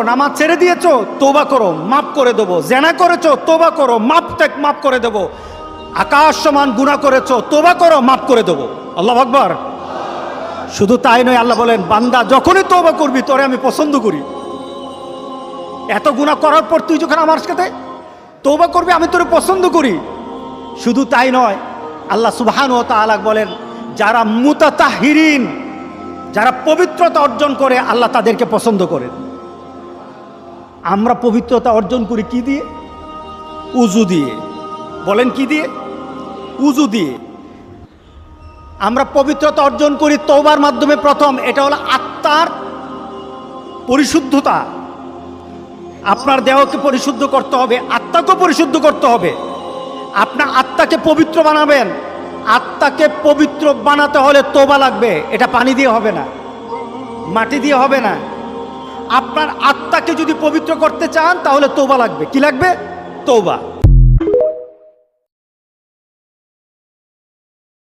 নামাজ ছেড়ে দিয়েছো, তওবা করো, মাফ করে দেবো। জেনা করেছো, তওবা করো, মাফ করে দেবো। আকাশ সমান গুনাহ করেছো, তওবা করো, মাফ করে দেবো। আল্লাহু আকবার। শুধু তাই নয়, আল্লাহ বলেন, বান্দা যখনই তওবা করবি তোরে আমি পছন্দ করি। এত গুনাহ করার পর তুই যখন আমার সাথে তওবা করবি, আমি তোরে পছন্দ করি। শুধু তাই নয়, আল্লাহ সুবহানাহু ওয়া তাআলা বলেন, যারা মুতাতাহহিরিন, যারা পবিত্রতা অর্জন করে, আল্লাহ তাদেরকে পছন্দ করেন। আমরা পবিত্রতা অর্জন করি কি দিয়ে? উযু দিয়ে। বলেন কি দিয়ে? উযু দিয়ে। আমরা পবিত্রতা অর্জন করি তওবার মাধ্যমে। প্রথম এটা হলো আত্মার পরিশুদ্ধতা। আপনার দেহকে পরিশুদ্ধ করতে হবে, আত্মাকে পরিশুদ্ধ করতে হবে। আপনার আত্মাকে পবিত্র বানাবেন। আত্মাকে পবিত্র বানাতে হলে তওবা লাগবে। এটা পানি দিয়ে হবে না, মাটি দিয়ে হবে না। আপনার আত্মাকে যদি পবিত্র করতে চান তাহলে তওবা লাগবে। কি লাগবে? তওবা।